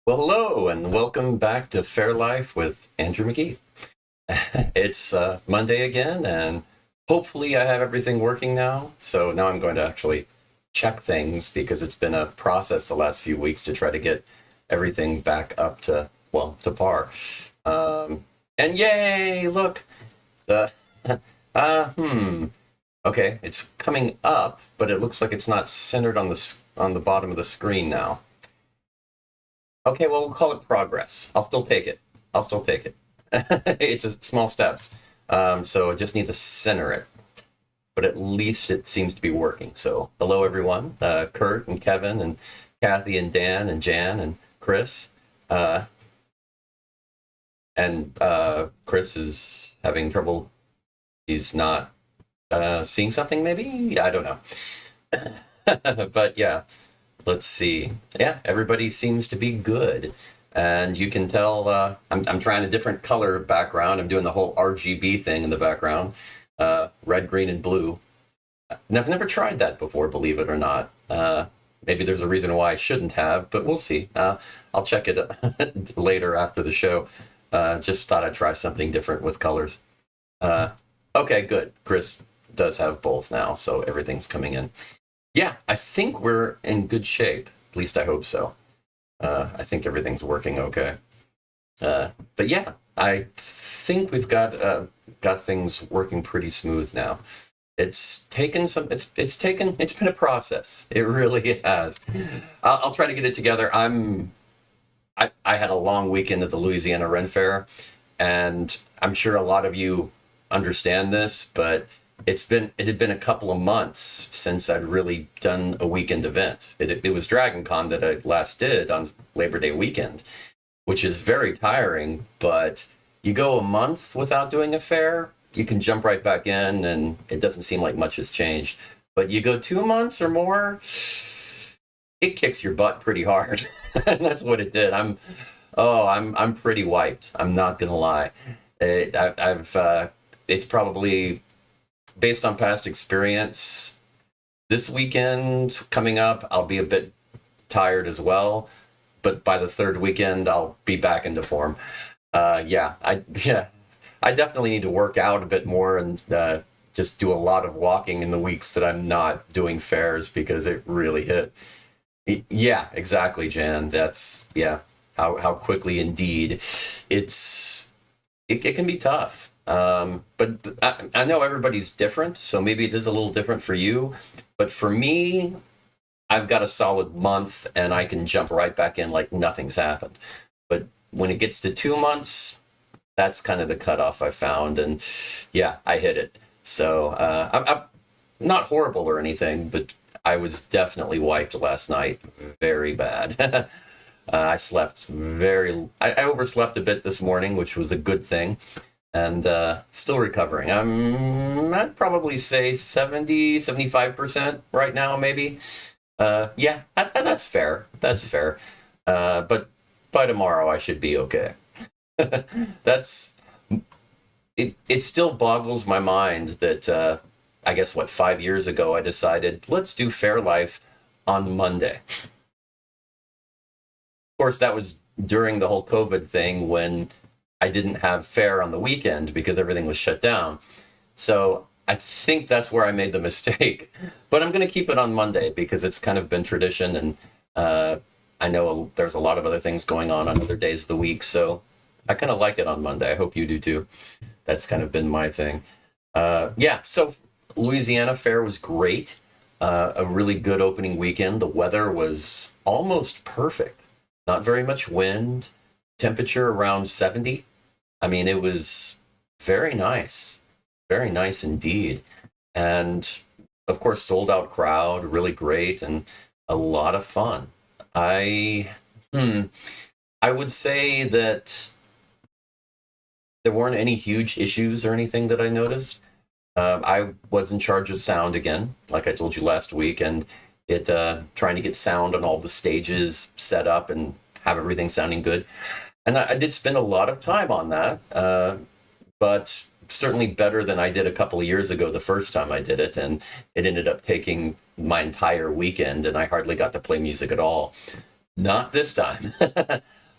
Well, hello, and welcome back to Fair Life with Andrew McKee. It's Monday again, and hopefully I have everything working now. So now I'm going to actually check things because it's been a process the last few weeks to try to get everything back up to, well, to par. And yay, look, the, okay, it's coming up, but it looks like it's not centered on the bottom of the screen now. Okay, well, we'll call it progress. I'll still take it. I'll still take it. It's small steps. So I just need to center it. But at least it seems to be working. So hello, everyone. Kurt and Kevin and Kathy and Dan and Jan and Chris. And Chris is having trouble. He's not seeing something, maybe? I don't know. But yeah. Let's see. Yeah, everybody seems to be good. And you can tell I'm trying a different color background. I'm doing the whole RGB thing in the background. Red, green, and blue. I've never tried that before, believe it or not. Maybe there's a reason why I shouldn't have, but we'll see. I'll check it later after the show. Just thought I'd try something different with colors. Okay, good. Chris does have both now, so everything's coming in. Yeah, I think we're in good shape. At least I hope so. I think everything's working okay. But yeah, I think we've got things working pretty smooth now. It's taken some. It's been a process. It really has. I'll try to get it together. I had a long weekend at the Louisiana Ren Fair, and I'm sure a lot of you understand this, but it had been a couple of months since I'd really done a weekend event. It was Dragon Con that I last did on Labor Day weekend, which is very tiring, but you go a month without doing a fair, you can jump right back in and it doesn't seem like much has changed. But you go 2 months or more, it kicks your butt pretty hard. And that's what it did. I'm pretty wiped. I'm not gonna lie. It's probably, based on past experience, this weekend coming up, I'll be a bit tired as well. But by the third weekend, I'll be back into form. I definitely need to work out a bit more and just do a lot of walking in the weeks that I'm not doing fairs because it really hit. Yeah, exactly, Jan. That's how quickly indeed it can be tough. But I know everybody's different, so maybe it is a little different for you. But for me, I've got a solid month and I can jump right back in like nothing's happened. But when it gets to 2 months, that's kind of the cutoff I found. And yeah, I hit it. So I'm not horrible or anything, but I was definitely wiped last night. Very bad. I overslept a bit this morning, which was a good thing. And still recovering. I'd probably say 75% right now, maybe. Yeah, that's fair. That's fair. But by tomorrow, I should be okay. It still boggles my mind that, I guess, 5 years ago, I decided, let's do Fair Life on Monday. Of course, that was during the whole COVID thing when I didn't have fair on the weekend because everything was shut down. So I think that's where I made the mistake. But I'm going to keep it on Monday because it's kind of been tradition. And I know there's a lot of other things going on other days of the week. So I kind of like it on Monday. I hope you do too. That's kind of been my thing. So Louisiana Fair was great. A really good opening weekend. The weather was almost perfect. Not very much wind. Temperature around 70. I mean, it was very nice indeed. And of course, sold out crowd, really great and a lot of fun. I would say that there weren't any huge issues or anything that I noticed. I was in charge of sound again, like I told you last week, and trying to get sound on all the stages set up and have everything sounding good. And I did spend a lot of time on that, but certainly better than I did a couple of years ago the first time I did it. And it ended up taking my entire weekend and I hardly got to play music at all. Not this time.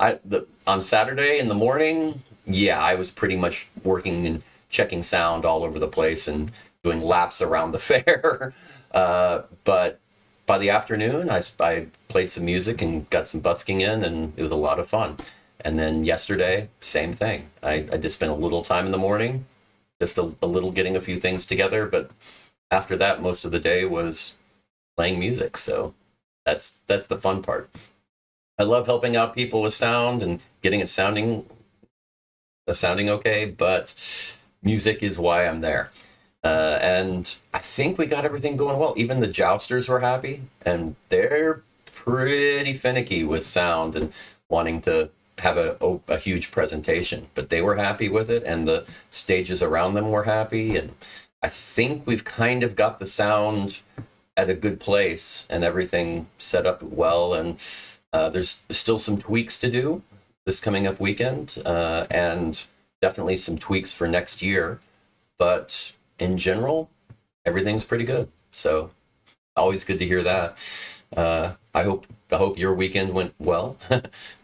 On Saturday in the morning, yeah, I was pretty much working and checking sound all over the place and doing laps around the fair. But by the afternoon, I played some music and got some busking in, and it was a lot of fun. And then yesterday, same thing. I just spent a little time in the morning, just a little getting a few things together. But after that, most of the day was playing music. So that's the fun part. I love helping out people with sound and getting it sounding okay, but music is why I'm there. And I think we got everything going well. Even the jousters were happy, and they're pretty finicky with sound and wanting to have a huge presentation, but they were happy with it, and the stages around them were happy. And I think we've kind of got the sound at a good place and everything set up well. And there's still some tweaks to do this coming up weekend, and definitely some tweaks for next year. But in general, everything's pretty good. So always good to hear that. I hope your weekend went well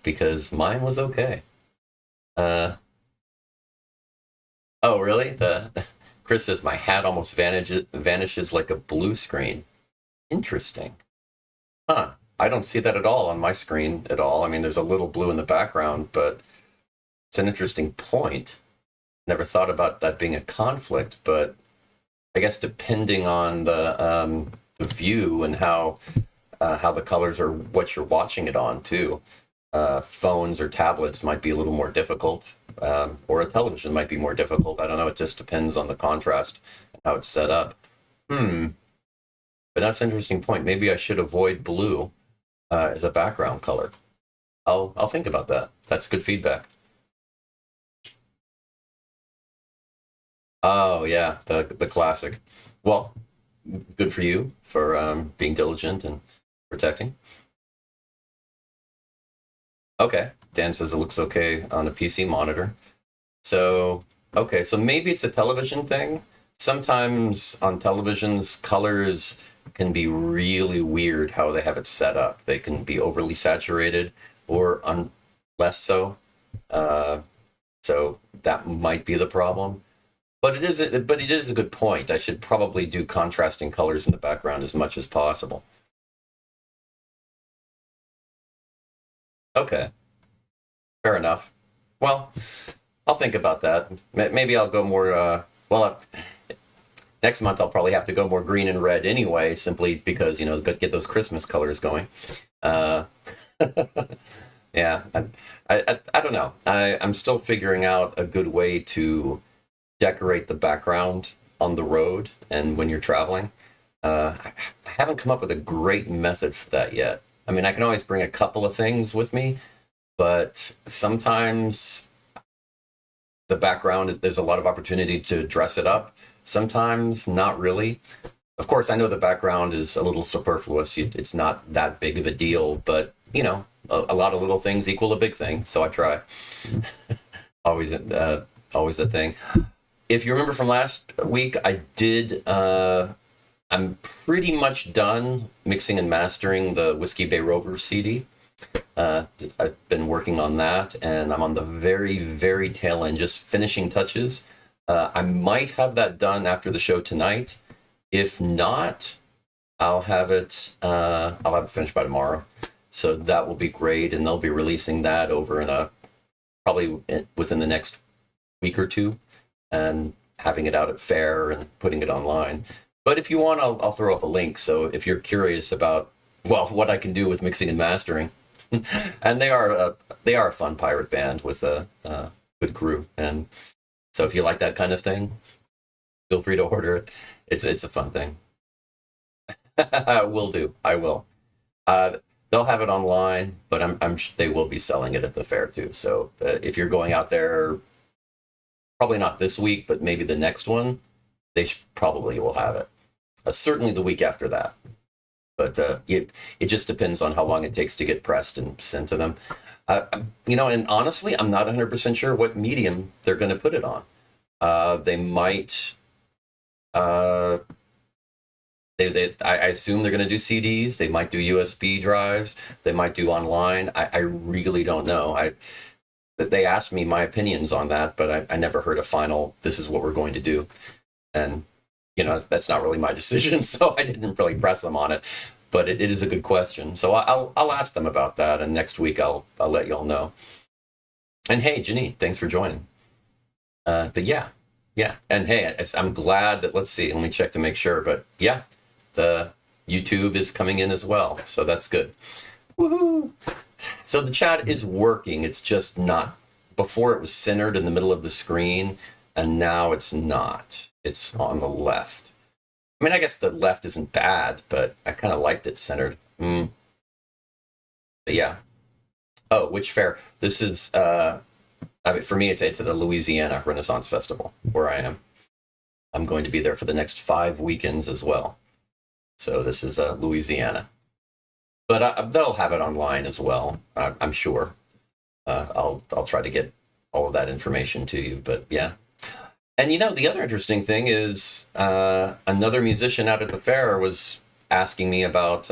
because mine was okay. Uh, oh, really? The Chris says my hat almost vanishes like a blue screen. Interesting. Huh. I don't see that at all on my screen at all. I mean, there's a little blue in the background, but it's an interesting point. Never thought about that being a conflict, but I guess depending on the view and how the colors are what you're watching it on too. Phones or tablets might be a little more difficult, or a television might be more difficult. I don't know. It just depends on the contrast and how it's set up. Hmm. But that's an interesting point. Maybe I should avoid blue as a background color. I'll think about that. That's good feedback. Oh yeah, the classic. Well, good for you for being diligent and protecting. Okay, Dan says it looks okay on the PC monitor. So okay, so maybe it's a television thing. Sometimes on televisions, colors can be really weird how they have it set up. They can be overly saturated or less so. Uh, so that might be the problem. But it is a good point. I should probably do contrasting colors in the background as much as possible. Okay, fair enough. Well, I'll think about that. Maybe I'll go more. Well, next month I'll probably have to go more green and red anyway, simply because get those Christmas colors going. Uh, yeah, I don't know. I'm still figuring out a good way to decorate the background on the road and when you're traveling. I haven't come up with a great method for that yet. I mean, I can always bring a couple of things with me, but sometimes the background, there's a lot of opportunity to dress it up. Sometimes not really. Of course, I know the background is a little superfluous. It's not that big of a deal, but a lot of little things equal a big thing. So I try. always, always a thing. If you remember from last week, I did. I'm pretty much done mixing and mastering the Whiskey Bay Rover CD. I've been working on that, and I'm on the very, very tail end, just finishing touches. I might have that done after the show tonight. If not, I'll have it finished by tomorrow. So that will be great, and they'll be releasing that over in probably within the next week or two, and having it out at Faire and putting it online. But if you want, I'll throw up a link. So if you're curious about what I can do with mixing and mastering, and they are a fun pirate band with a good crew, and so if you like that kind of thing, feel free to order it. It's a fun thing. Will do. I will. Uh, they'll have it online, but they will be selling it at the fair too. So if you're going out there, probably not this week, but maybe the next one, they probably will have it. Certainly the week after that. But it just depends on how long it takes to get pressed and sent to them. And honestly, I'm not 100% sure what medium they're going to put it on. They might I assume they're going to do CDs. They might do USB drives. They might do online. I really don't know. They asked me my opinions on that, but I never heard a final, this is what we're going to do. And, that's not really my decision, so I didn't really press them on it. But it is a good question. So I'll ask them about that, and next week I'll let y'all know. And hey, Janine, thanks for joining. But yeah. And hey, I'm glad that, let's see, let me check to make sure. But yeah, the YouTube is coming in as well. So that's good. Woohoo! So the chat is working. It's just not, before it was centered in the middle of the screen, and now it's not. It's on the left. I mean, I guess the left isn't bad, but I kind of liked it centered. But yeah. Oh, which fair? This is, for me, it's at the Louisiana Renaissance Festival, where I am. I'm going to be there for the next 5 weekends as well. So this is Louisiana. But they'll have it online as well, I'm sure. I'll try to get all of that information to you, but yeah. And the other interesting thing is another musician out at the fair was asking me about,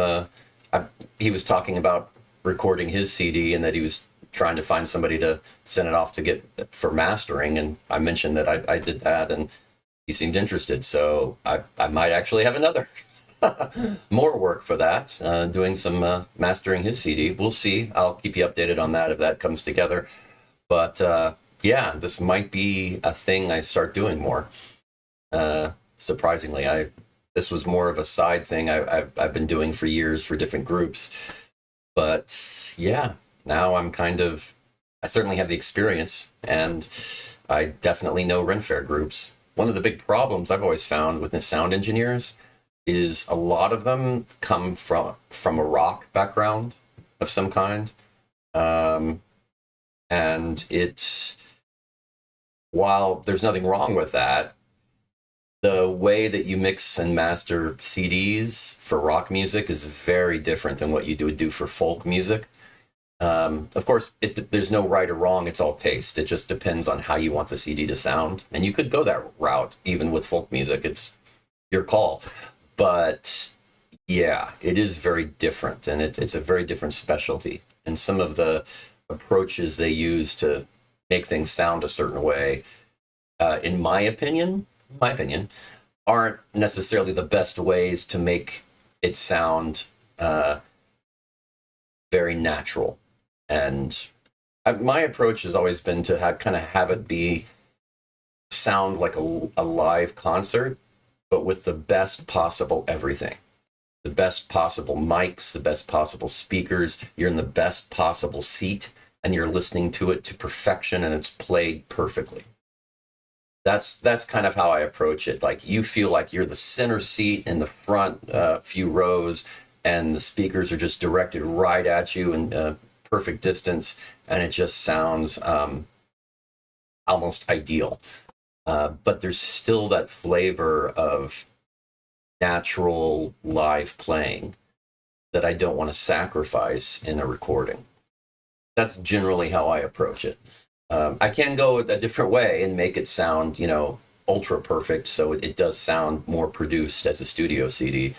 he was talking about recording his CD and that he was trying to find somebody to send it off to get for mastering. And I mentioned that I did that, and he seemed interested. So I might actually have another more work for that, doing some mastering his CD. We'll see. I'll keep you updated on that if that comes together. But yeah, this might be a thing I start doing more. Surprisingly, this was more of a side thing I've been doing for years for different groups. But yeah, now I certainly have the experience, and I definitely know Ren Fair groups. One of the big problems I've always found with the sound engineers is a lot of them come from a rock background of some kind. And while there's nothing wrong with that, the way that you mix and master CDs for rock music is very different than what you would do for folk music. Of course, there's no right or wrong. It's all taste. It just depends on how you want the CD to sound. And you could go that route, even with folk music. It's your call. But yeah, it is very different, and it's a very different specialty. And some of the approaches they use to make things sound a certain way, in my opinion, aren't necessarily the best ways to make it sound very natural. And my approach has always been to have it sound like a live concert, but with the best possible everything. The best possible mics, the best possible speakers. You're in the best possible seat, and you're listening to it to perfection, and it's played perfectly. That's kind of how I approach it. Like, you feel like you're the center seat in the front few rows, and the speakers are just directed right at you in perfect distance, and it just sounds almost ideal. But there's still that flavor of natural live playing that I don't want to sacrifice in a recording. That's generally how I approach it. I can go a different way and make it sound, ultra perfect, so it does sound more produced as a studio CD.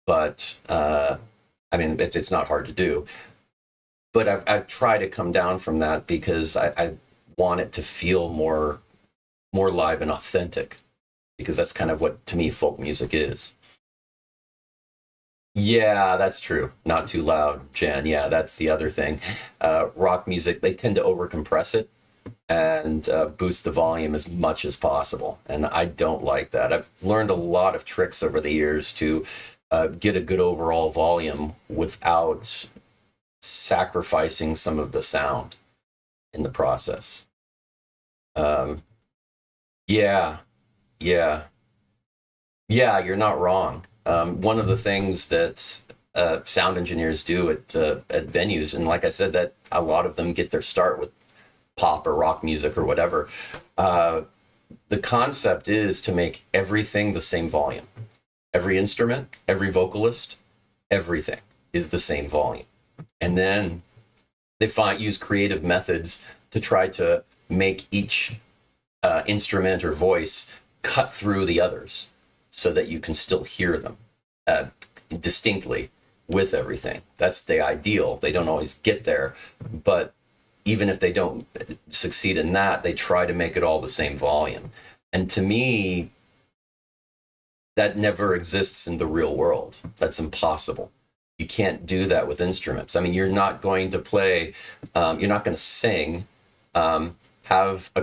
But it's not hard to do. But I've tried to come down from that because I want it to feel more live and authentic, because that's kind of what, to me, folk music is. Yeah, that's true. Not too loud, Jan. Yeah, that's the other thing. Rock music, they tend to overcompress it and boost the volume as much as possible. And I don't like that. I've learned a lot of tricks over the years to get a good overall volume without sacrificing some of the sound in the process. Yeah, you're not wrong. One of the things that sound engineers do at venues, and like I said, that a lot of them get their start with pop or rock music or whatever. The concept is to make everything the same volume. Every instrument, every vocalist, everything is the same volume. And then they use creative methods to try to make each instrument or voice cut through the others so that you can still hear them. distinctly with everything. That's the ideal. They don't always get there, but even if they don't succeed in that, they try to make it all the same volume. And to me, that never exists in the real world. That's impossible. You can't do that with instruments. I mean, you're not going to play, you're not going to sing, have a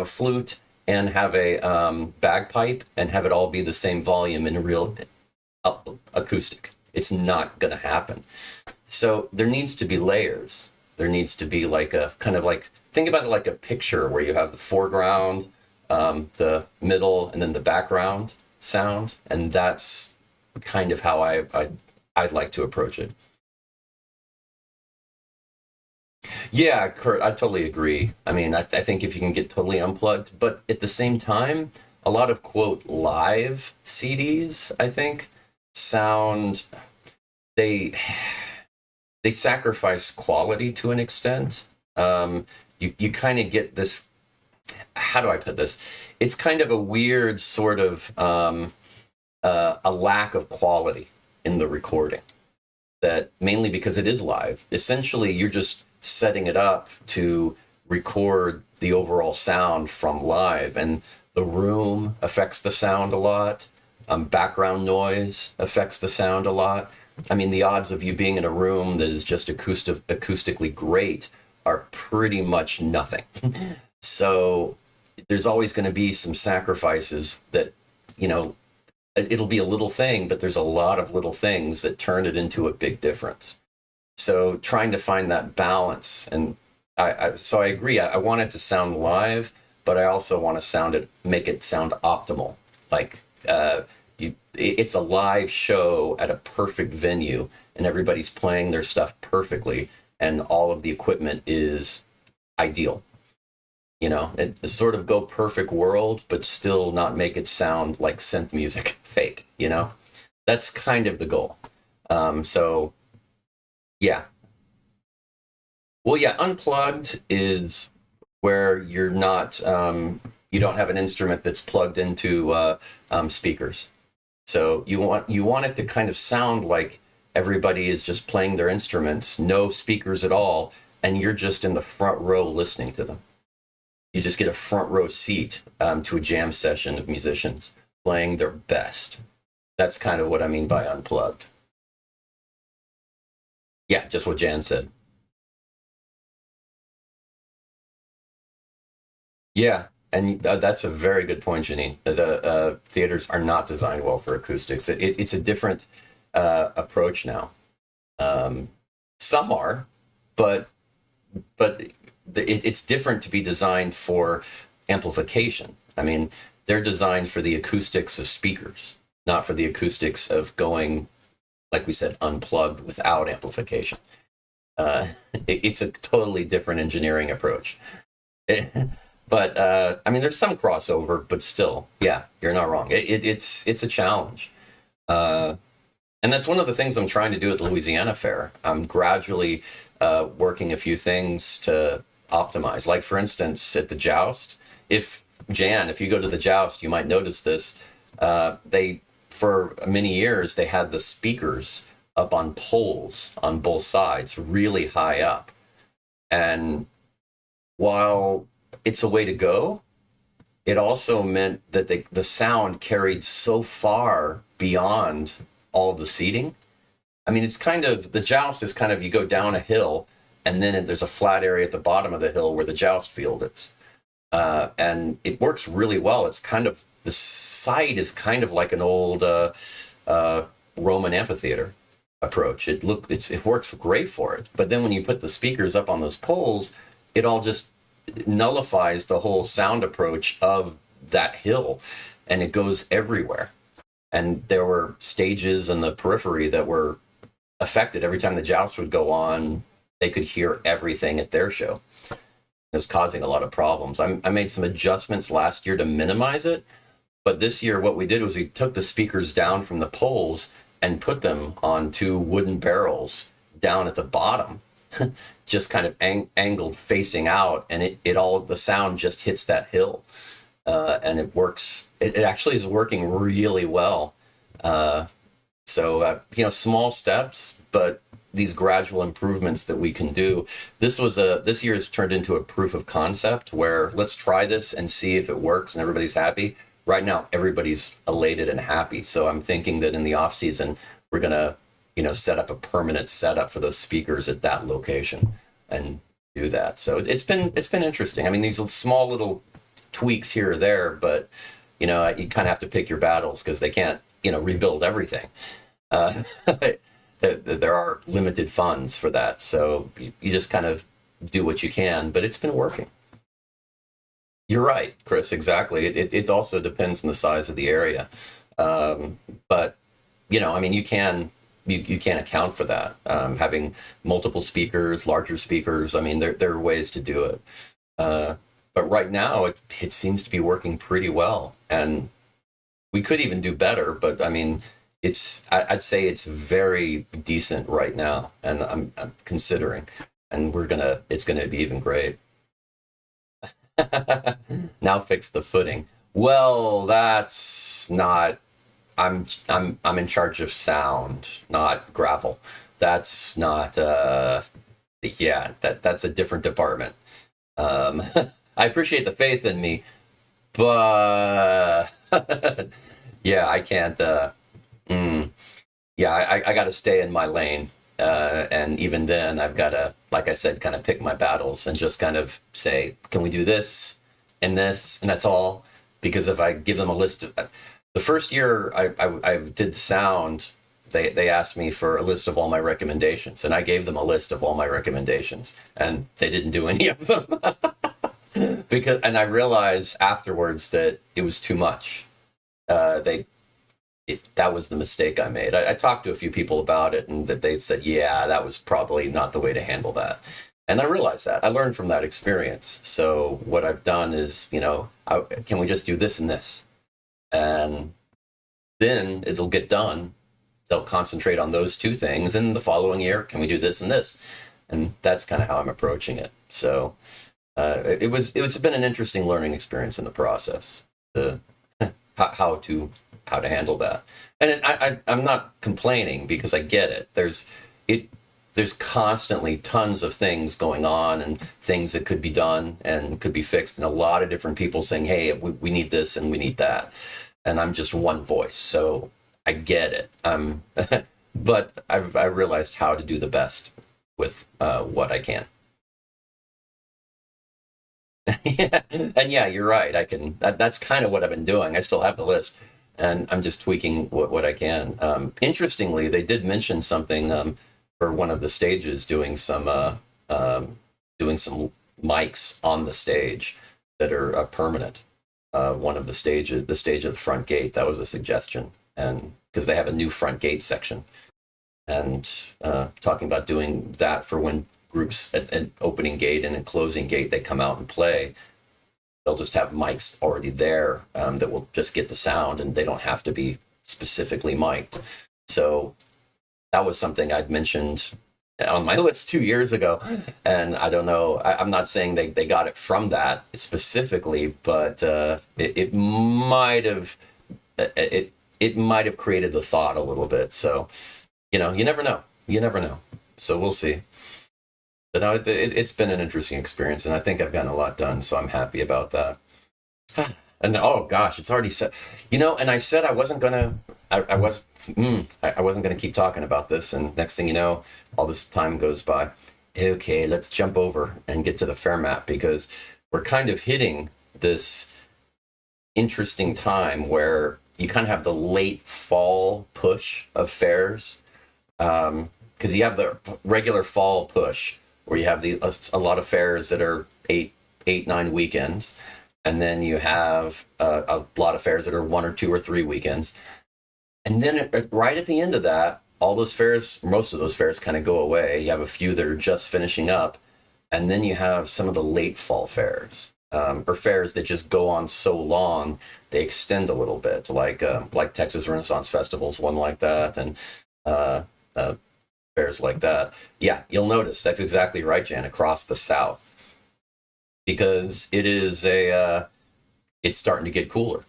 flute, and have a bagpipe, and have it all be the same volume in real acoustic. It's not going to happen. So there needs to be layers. There needs to be like a kind of like, think about it like a picture where you have the foreground, the middle, and then the background sound, and that's kind of how I'd like to approach it. Yeah, Kurt, I totally agree. I mean, I think if you can get totally unplugged, but at the same time, a lot of quote live CDs, I think, sound they they sacrifice quality to an extent. You kind of get this. How do I put this? It's kind of a weird sort of a lack of quality in the recording. That mainly because it is live. Essentially, you're just setting it up to record the overall sound from live, and the room affects the sound a lot. Background noise affects the sound a lot. I mean, the odds of you being in a room that is just acoustically great are pretty much nothing. So there's always going to be some sacrifices that, it'll be a little thing, but there's a lot of little things that turn it into a big difference. So trying to find that balance, and so I agree. I want it to sound live, but I also want to make it sound optimal. Like it's a live show at a perfect venue, and everybody's playing their stuff perfectly, and all of the equipment is ideal. It sort of go perfect world, but still not make it sound like synth music fake. That's kind of the goal. So yeah. Well, yeah, unplugged is where you're not, you don't have an instrument that's plugged into speakers. So you want it to kind of sound like everybody is just playing their instruments, no speakers at all, and you're just in the front row listening to them. You just get a front row seat to a jam session of musicians playing their best. That's kind of what I mean by unplugged. Yeah, just what Jan said. Yeah, and that's a very good point, Janine. The theaters are not designed well for acoustics. It's a different approach now. Some are, but it's different to be designed for amplification. I mean, they're designed for the acoustics of speakers, not for the acoustics of going, like we said, unplugged without amplification. It's a totally different engineering approach. But I mean, there's some crossover, but still, yeah, you're not wrong. It's a challenge. And that's one of the things I'm trying to do at the Louisiana Fair. I'm gradually working a few things to optimize. Like, for instance, at the Joust, if you go to the Joust, you might notice this. For many years, they had the speakers up on poles on both sides, really high up. And while it's a way to go, it also meant that the sound carried so far beyond all of the seating. I mean, it's kind of, the Joust is kind of, you go down a hill, and then there's a flat area at the bottom of the hill where the Joust field is. And it works really well. It's kind of, the site is kind of like an old Roman amphitheater approach. It works great for it. But then when you put the speakers up on those poles, it all just nullifies the whole sound approach of that hill, and it goes everywhere. And there were stages in the periphery that were affected. Every time the Joust would go on, they could hear everything at their show. It was causing a lot of problems. I made some adjustments last year to minimize it, but this year what we did was we took the speakers down from the poles and put them on two wooden barrels down at the bottom, just kind of angled facing out, and the sound just hits that hill. And it works. It actually is working really well. Uh, small steps, but these gradual improvements that we can do. This year has turned into a proof of concept where let's try this and see if it works and everybody's happy. Right now, everybody's elated and happy. So I'm thinking that in the off season, we're gonna, set up a permanent setup for those speakers at that location and do that. So it's been interesting. I mean, these small little tweaks here or there, but you kind of have to pick your battles because they can't, rebuild everything. Uh, there are limited funds for that, so you just kind of do what you can. But it's been working. You're right, Chris. Exactly. It also depends on the size of the area, but I mean, you can't account for that. Having multiple speakers, larger speakers. I mean, there are ways to do it. But right now, it seems to be working pretty well, and we could even do better. But I mean, I'd say it's very decent right now, and I'm considering, and it's gonna be even great. Now fix the footing. Well, that's not. I'm in charge of sound, not gravel. That's not. Yeah, that's a different department. Um, I appreciate the faith in me, but yeah, I can't. Mm, yeah, I got to stay in my lane. And even then, I've got to, like I said, kind of pick my battles and just kind of say, can we do this, and that's all? Because if I give them a list of, the first year I did sound, they asked me for a list of all my recommendations, and I gave them a list of all my recommendations, and they didn't do any of them. And I realized afterwards that it was too much. That was the mistake I made. I talked to a few people about it, and that they've said, yeah, that was probably not the way to handle that. And I realized that. I learned from that experience. So what I've done is, can we just do this and this? And then it'll get done. They'll concentrate on those two things. And the following year, can we do this and this? And that's kind of how I'm approaching it. So it's been an interesting learning experience in the process. How to handle that. And I'm not complaining because I get it. There's constantly tons of things going on and things that could be done and could be fixed, and a lot of different people saying, hey, we need this and we need that. And I'm just one voice, so I get it. But I realized how to do the best with what I can. Yeah. And yeah, you're right. That's kind of what I've been doing. I still have the list, and I'm just tweaking what I can. Interestingly, they did mention something for one of the stages, doing some mics on the stage that are permanent. One of the stage of the front gate, that was a suggestion, and because they have a new front gate section, and talking about doing that for when groups at an opening gate and a closing gate, they come out and play. They'll just have mics already there that will just get the sound, and they don't have to be specifically mic'd. So that was something I'd mentioned on my list 2 years ago, and I don't know. I'm not saying they got it from that specifically, but it might have it might have created the thought a little bit. So you never know. You never know. So we'll see. But no, it's been an interesting experience, and I think I've gotten a lot done, so I'm happy about that. And oh gosh, it's already set. And I said I wasn't gonna. I wasn't gonna keep talking about this, and next thing you know, all this time goes by. Okay, let's jump over and get to the Faire map, because we're kind of hitting this interesting time where you kind of have the late fall push of fairs, because you have the regular fall push where you have a lot of fairs that are 8, 9 weekends, and then you have a lot of fairs that are 1 or 2 or 3 weekends, and then right at the end of that, all those fairs, most of those fairs, kind of go away. You have a few that are just finishing up, and then you have some of the late fall fairs, or fairs that just go on so long they extend a little bit, like Texas Renaissance Festival's one like that, and fairs like that. Yeah, you'll notice that's exactly right, Jan, across the South, because it's starting to get cooler.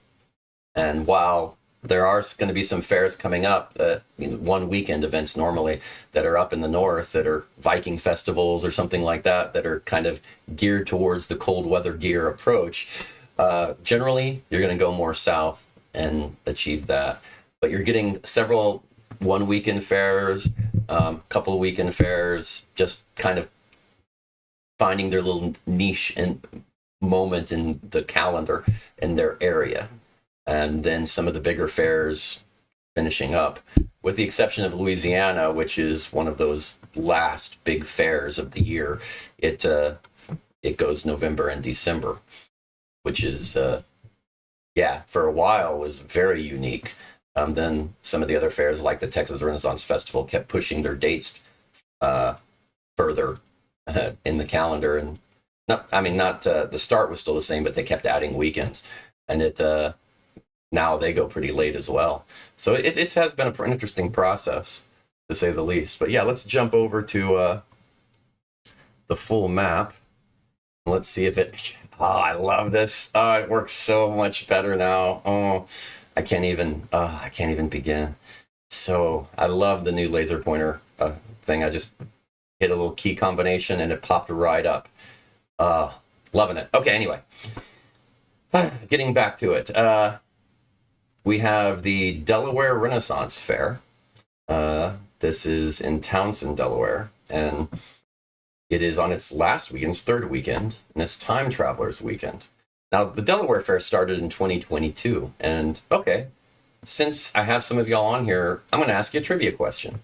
And while there are going to be some fairs coming up, one weekend events normally, that are up in the north, that are Viking festivals or something like that, that are kind of geared towards the cold weather gear approach. Generally, you're going to go more south and achieve that. But you're getting several one weekend fairs, couple of weekend fairs, just kind of finding their little niche and moment in the calendar in their area. And then some of the bigger fairs finishing up, with the exception of Louisiana, which is one of those last big fairs of the year. It goes November and December, which is, for a while was very unique. Then some of the other fairs, like the Texas Renaissance Festival, kept pushing their dates further in the calendar. And the start was still the same, but they kept adding weekends. And now they go pretty late as well. So it has been an interesting process, to say the least. But yeah, let's jump over to the full map. Let's see if it... Oh, I love this. Oh, it works so much better now. Oh, I can't even begin. So I love the new laser pointer thing. I just hit a little key combination and it popped right up. Loving it. Okay, anyway. Getting back to it. We have the Delaware Renaissance Fair. This is in Townsend, Delaware, and it is on its last weekend, its third weekend, and it's Time Traveler's Weekend. Now, the Delaware Fair started in 2022, and okay, since I have some of y'all on here, I'm going to ask you a trivia question.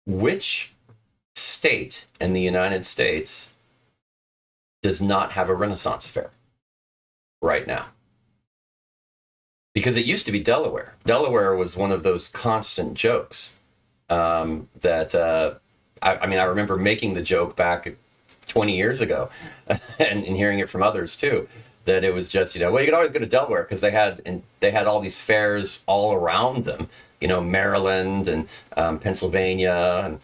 Which state in the United States does not have a Renaissance Fair right now? Because it used to be Delaware. Delaware was one of those constant jokes that I remember making the joke back 20 years ago and hearing it from others too, that it was just, you could always go to Delaware because they had all these fairs all around them, Maryland and Pennsylvania and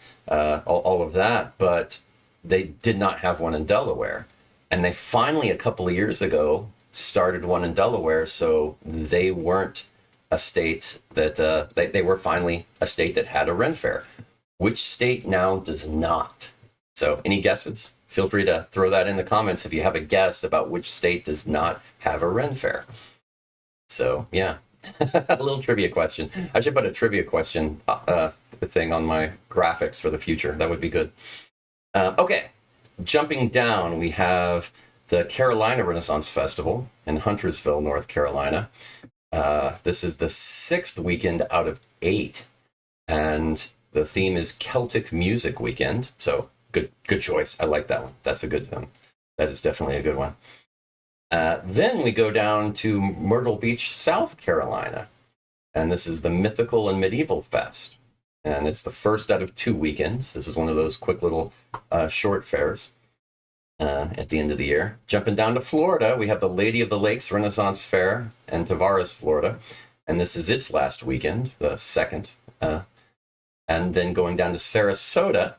all of that, but they did not have one in Delaware. And they finally, a couple of years ago, started one in Delaware, so they weren't a state that they were finally a state that had a Ren Fair. Which state now does not? So any guesses? Feel free to throw that in the comments if you have a guess about which state does not have a Ren Fair. So yeah, a little trivia question. I should put a trivia question thing on my graphics for the future. That would be good. Okay, jumping down, we have the Carolina Renaissance Festival in Huntersville, North Carolina. This is the 6th weekend out of 8, and the theme is Celtic Music Weekend. So good choice. I like that one. That's a good one. That is definitely a good one. Then we go down to Myrtle Beach, South Carolina, and this is the Mythical and Medieval Fest, and it's the first out of 2 weekends. This is one of those quick little short fairs at the end of the year. Jumping down to Florida, we have the Lady of the Lakes Renaissance Fair in Tavares, Florida. And this is its last weekend, the 2nd. And then going down to Sarasota,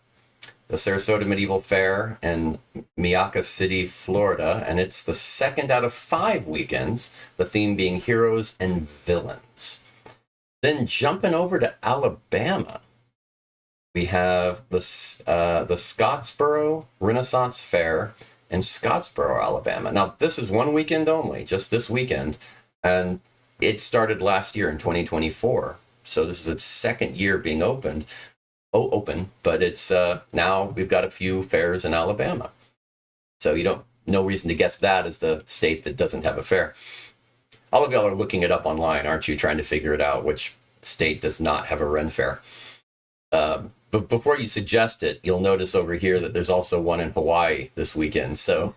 the Sarasota Medieval Fair in Miaka City, Florida. And it's the 2nd out of 5 weekends, the theme being Heroes and Villains. Then jumping over to Alabama, we have the Scottsboro Renaissance Fair in Scottsboro, Alabama. Now, this is 1 weekend only, just this weekend, and it started last year in 2024. So this is its 2nd year being open, but it's now we've got a few fairs in Alabama. So no reason to guess that as the state that doesn't have a fair. All of y'all are looking it up online, aren't you, trying to figure it out, which state does not have a Ren Fair? But before you suggest it, you'll notice over here that there's also one in Hawaii this weekend. So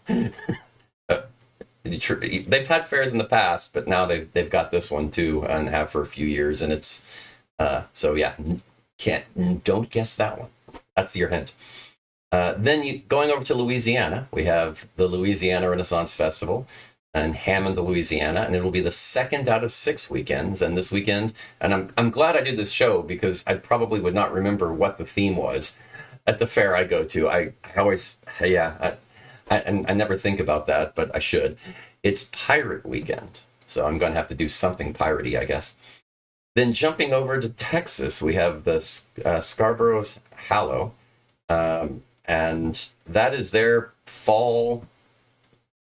they've had fairs in the past, but now they've got this one too, and have for a few years. And it's so yeah, don't guess that one. That's your hint. Then going over to Louisiana, we have the Louisiana Renaissance Festival in Hammond, Louisiana, and it'll be the 2nd out of 6 weekends. And this weekend, and I'm glad I did this show because I probably would not remember what the theme was at the fair I go to. I always say, I never think about that, but I should. It's Pirate Weekend. So I'm going to have to do something piratey, I guess. Then jumping over to Texas, we have the Scarborough's Hallow, and that is their fall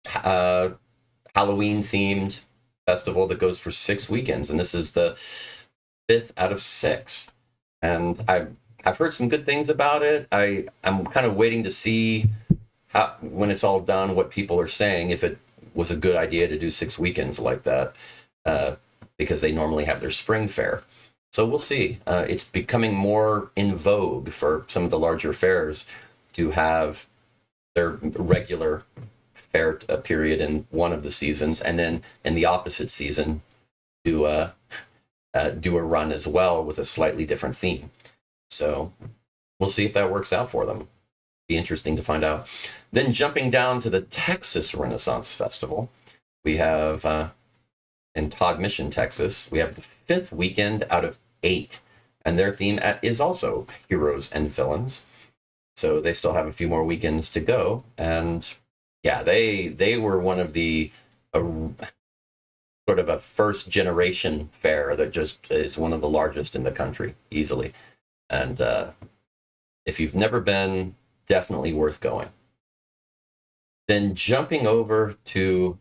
Halloween themed festival that goes for 6 weekends, and this is the 5th out of 6. And I've heard some good things about it. I'm kind of waiting to see how, when it's all done, what people are saying, if it was a good idea to do 6 weekends like that, because they normally have their spring fair. So we'll see. It's becoming more in vogue for some of the larger fairs to have their regular fair period in one of the seasons, and then in the opposite season do a run as well with a slightly different theme. So we'll see if that works out for them. Be interesting to find out. Then jumping down to the Texas Renaissance Festival, we have in Todd Mission, Texas, we have the 5th weekend out of 8, and their theme is also heroes and villains. So they still have a few more weekends to go, and yeah, they were one of the sort of a first generation fair that just is one of the largest in the country, easily. And if you've never been, definitely worth going. Then jumping over to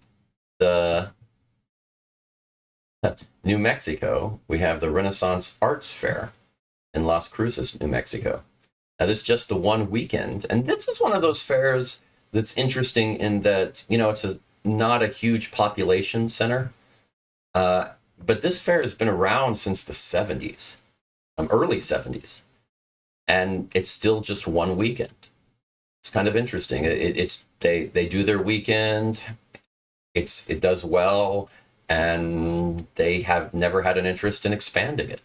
the New Mexico, we have the Renaissance Arts Fair in Las Cruces, New Mexico. Now, this is just the one weekend, and this is one of those fairs that's interesting in that, it's not a huge population center, but this fair has been around since the 70s, early 70s, and it's still just one weekend. It's kind of interesting. They do their weekend, it does well, and they have never had an interest in expanding it.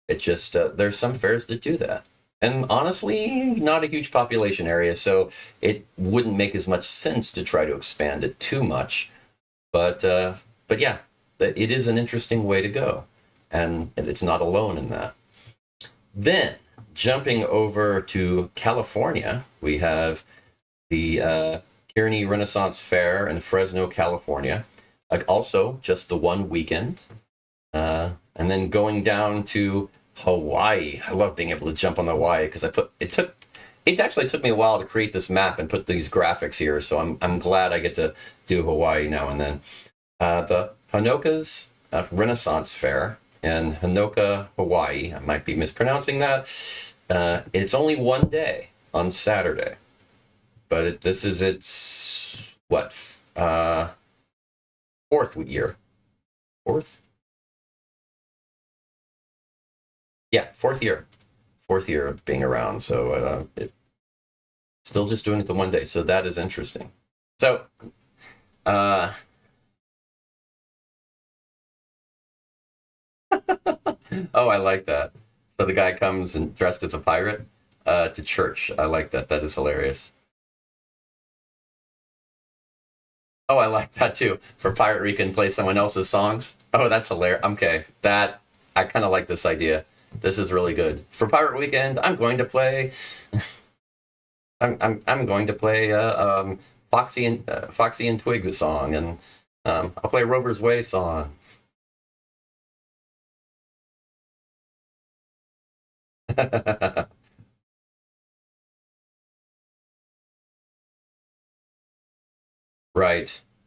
It just there's some fairs that do that. And honestly, not a huge population area, so it wouldn't make as much sense to try to expand it too much. But yeah, it is an interesting way to go, and it's not alone in that. Then, jumping over to California, we have the Kearney Renaissance Fair in Fresno, California. Also, just the one weekend. And then going down to Hawaii. I love being able to jump on Hawaii because it actually took me a while to create this map and put these graphics here, so I'm glad I get to do Hawaii now and then. The Honoka's Renaissance Fair in Honoka, Hawaii. I might be mispronouncing that. It's only one day on Saturday, but this is its fourth year. Fourth? Yeah, fourth year of being around. So still just doing it the one day. So that is interesting. So oh, I like that. So the guy comes and dressed as a pirate to church. I like that. That is hilarious. Oh, I like that too. For Pirate Week and play someone else's songs. Oh, that's hilarious. Okay, I kind of like this idea. This is really good. For Pirate Weekend, I'm going to play. I'm going to play Foxy and Twig song, and I'll play Rover's Way song.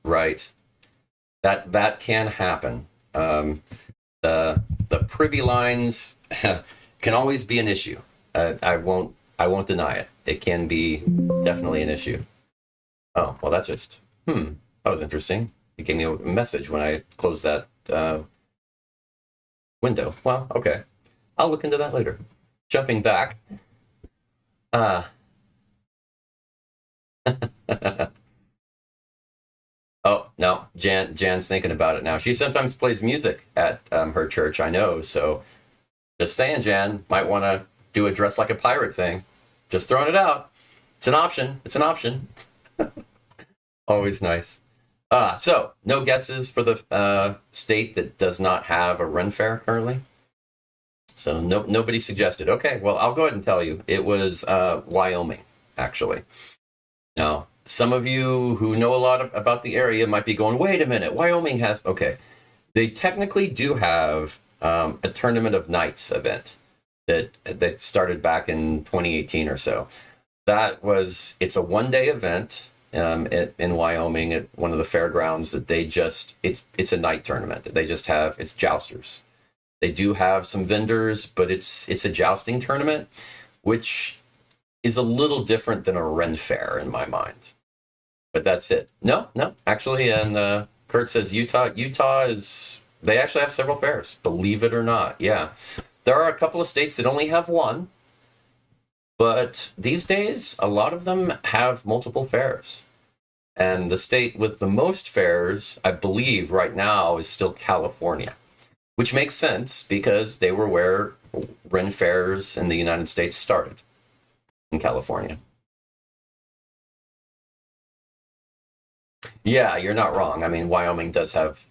Right. That can happen. The privy lines can always be an issue. I won't deny it. It can be definitely an issue. Oh, well, that was interesting. It gave me a message when I closed that window. Well, okay. I'll look into that later. Jumping back. Oh, no, Jan's thinking about it now. She sometimes plays music at her church, I know. So just saying, Jan, might want to do a dress like a pirate thing. Just throwing it out. It's an option. Always nice. So no guesses for the state that does not have a Ren Fair currently? So nobody suggested. Okay, well, I'll go ahead and tell you. It was Wyoming, actually. Now, some of you who know a lot about the area might be going, wait a minute, Wyoming has... Okay, They technically do have a Tournament of Nights event that started back in 2018 or so. It's a 1 day event in Wyoming at one of the fairgrounds that it's a night tournament. They just have, it's jousters. They do have some vendors, but it's a jousting tournament, which is a little different than a Ren Fair in my mind. But that's it. No, actually, and Kurt says Utah they actually have several fairs, believe it or not. Yeah. There are a couple of states that only have one, but these days, a lot of them have multiple fairs. And the state with the most fairs, I believe, right now is still California, which makes sense because they were where Ren fairs in the United States started, in California. Yeah, you're not wrong. I mean, Wyoming does have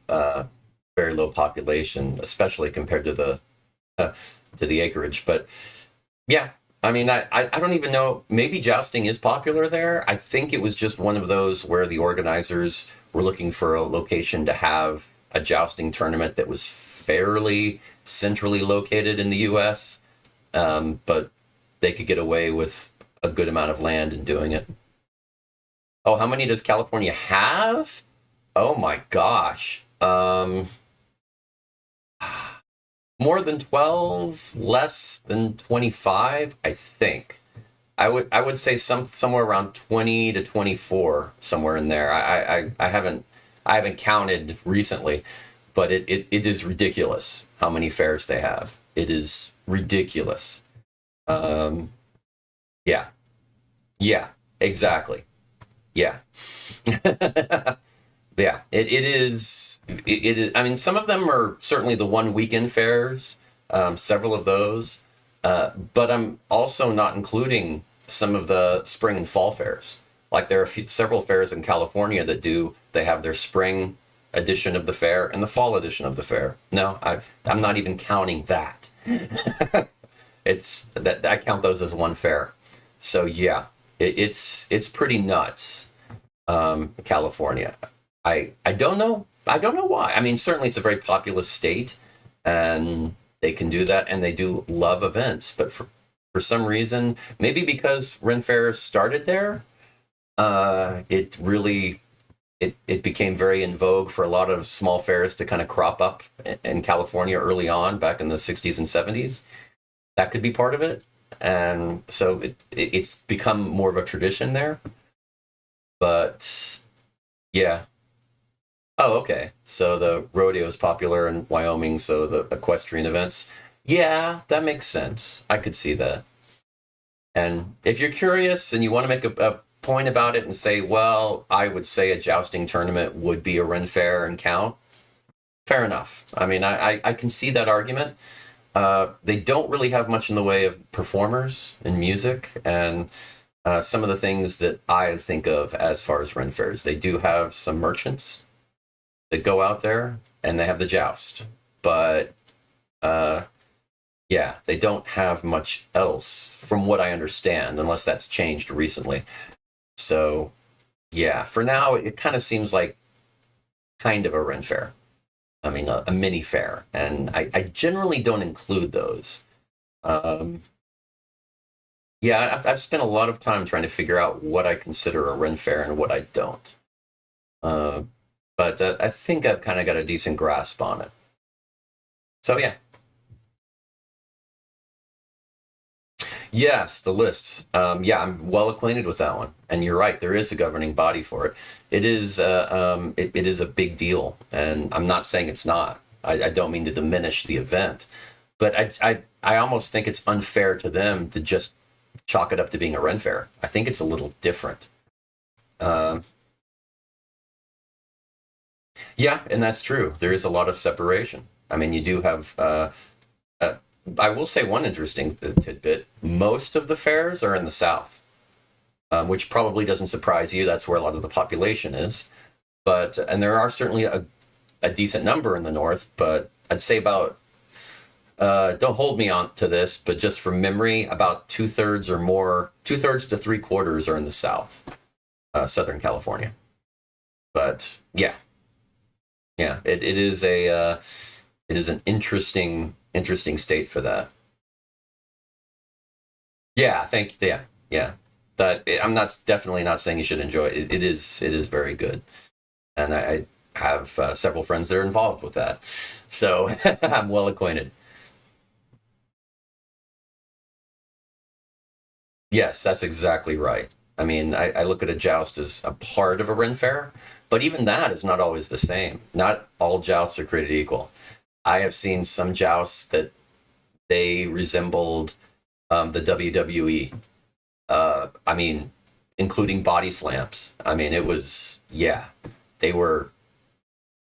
very low population, especially compared uh, to the acreage. But yeah, I mean, I don't even know. Maybe jousting is popular there. I think it was just one of those where the organizers were looking for a location to have a jousting tournament that was fairly centrally located in the U.S., but they could get away with a good amount of land in doing it. Oh, how many does California have? Oh my gosh. More than 12, less than 25, I think. I would say somewhere around 20 to 24, somewhere in there. I haven't counted recently, but it is ridiculous how many fairs they have. It is ridiculous. Um, yeah, yeah, exactly. Yeah. Yeah, it is. It is. I mean, some of them are certainly the one weekend fairs, several of those, but I'm also not including some of the spring and fall fairs. Like there are several fairs in California they have their spring edition of the fair and the fall edition of the fair. No, I'm not even counting that. It's that I count those as one fair. So yeah, it's pretty nuts. California. I don't know. I don't know why. I mean, certainly it's a very populous state, and they can do that, and they do love events. But for some reason, maybe because Ren Fair started there, it really it became very in vogue for a lot of small fairs to kind of crop up in California early on, back in the 60s and 70s. That could be part of it, and so it's become more of a tradition there. But yeah. Oh, okay. So the rodeo is popular in Wyoming, so the equestrian events. Yeah, that makes sense. I could see that. And if you're curious and you want to make a point about it and say, well, I would say a jousting tournament would be a Ren Fair and count, fair enough. I mean, I can see that argument. They don't really have much in the way of performers and music and some of the things that I think of as far as Ren Fairs. They do have some merchants that go out there and they have the joust. But uh, yeah, they don't have much else from what I understand, unless that's changed recently. So yeah, for now, it kind of seems like kind of a Ren Fair. I mean, a mini fair. And I generally don't include those. Um, yeah, I've spent a lot of time trying to figure out what I consider a Ren Fair and what I don't. Uh, but I think I've kind of got a decent grasp on it. So yeah, yes, the lists. Yeah, I'm well acquainted with that one, and you're right. There is a governing body for it. It is a big deal, and I'm not saying it's not. I don't mean to diminish the event, but I almost think it's unfair to them to just chalk it up to being a Ren Fair. I think it's a little different. Um, yeah, and that's true. There is a lot of separation. I mean, you do have. Uh, I will say one interesting tidbit. Most of the fairs are in the South, which probably doesn't surprise you. That's where a lot of the population is. But and there are certainly a decent number in the North. But I'd say about don't hold me on to this, but just from memory, about two-thirds or more, two-thirds to three-quarters are in the South, Southern California. But yeah, Yeah. It is a it is an interesting state for that. Yeah, yeah. That I'm not definitely not saying you should enjoy it. It is very good, and I have several friends that are involved with that, so I'm well acquainted. Yes, that's exactly right. I mean, I look at a joust as a part of a Ren Fair, but even that is not always the same. Not all jousts are created equal. I have seen some jousts that they resembled the WWE. I mean, including body slams. I mean, it was yeah, they were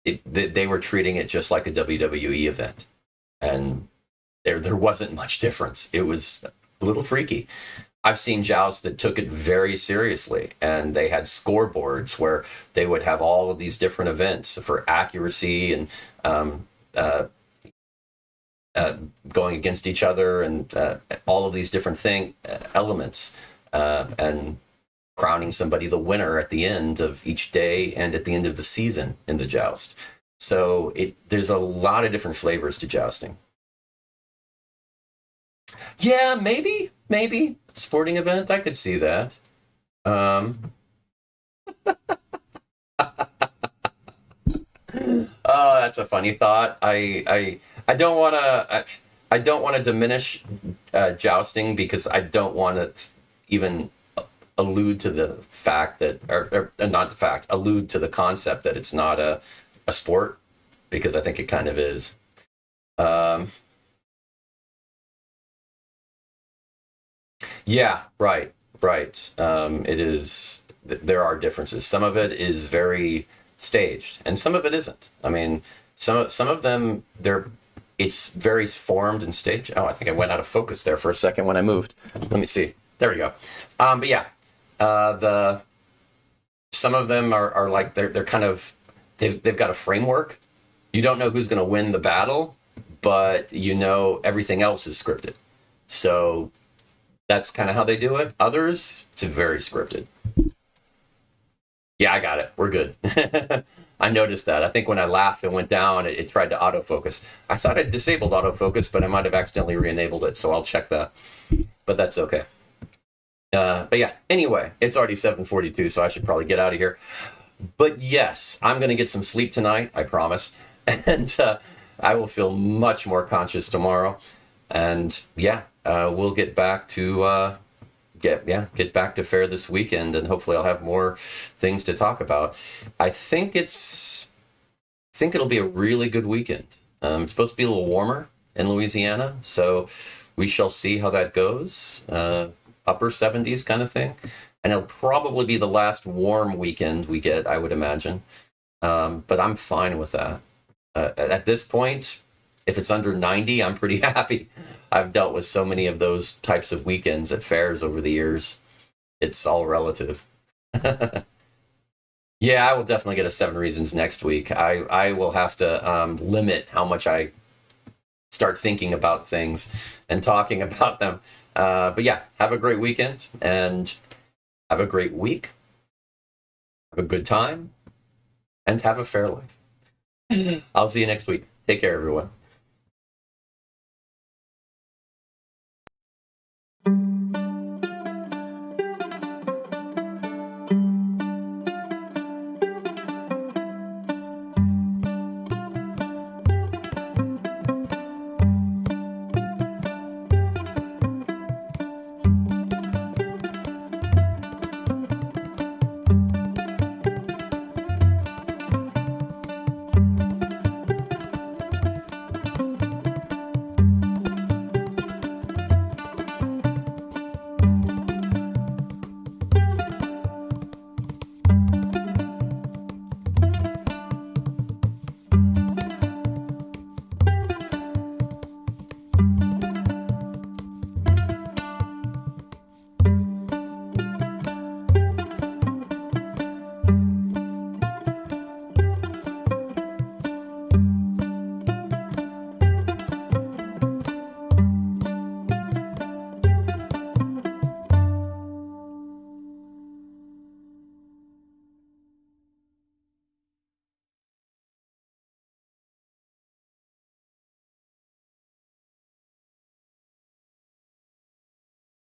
they were treating it just like a WWE event, and there wasn't much difference. It was a little freaky. I've seen jousts that took it very seriously, and they had scoreboards where they would have all of these different events for accuracy and um, uh, uh, going against each other, and all of these different elements, and crowning somebody the winner at the end of each day and at the end of the season in the joust. So there's a lot of different flavors to jousting. Yeah, maybe sporting event. I could see that. Um, oh, that's a funny thought. I don't want to. I don't want to diminish jousting because I don't want to even allude to the fact that, or not the fact, allude to the concept that it's not a sport, because I think it kind of is. Um, yeah, right. It is. There are differences. Some of it is very staged, and some of it isn't. I mean, some of them it's very formed and staged. Oh, I think I went out of focus there for a second when I moved. Let me see. There we go. But yeah, the some of them are like they're kind of they've got a framework. You don't know who's going to win the battle, but you know everything else is scripted. So that's kind of how they do it. Others, it's very scripted. Yeah, I got it. We're good. I noticed that. I think when I laughed and went down, it tried to autofocus. I thought I disabled autofocus, but I might have accidentally re-enabled it, so I'll check that. But that's okay. But yeah, anyway, it's already 7:42, so I should probably get out of here. But yes, I'm going to get some sleep tonight, I promise. And I will feel much more conscious tomorrow. And yeah, we'll get back to get back to Faire this weekend, and hopefully I'll have more things to talk about. I think it'll be a really good weekend. It's supposed to be a little warmer in Louisiana, so we shall see how that goes. Upper 70s kind of thing, and it'll probably be the last warm weekend we get, I would imagine. But I'm fine with that. At this point, if it's under 90, I'm pretty happy. I've dealt with so many of those types of weekends at fairs over the years. It's all relative. Yeah, I will definitely get a 7 reasons next week. I will have to limit how much I start thinking about things and talking about them. But yeah, have a great weekend and have a great week. Have a good time and have a fair life. I'll see you next week. Take care, everyone.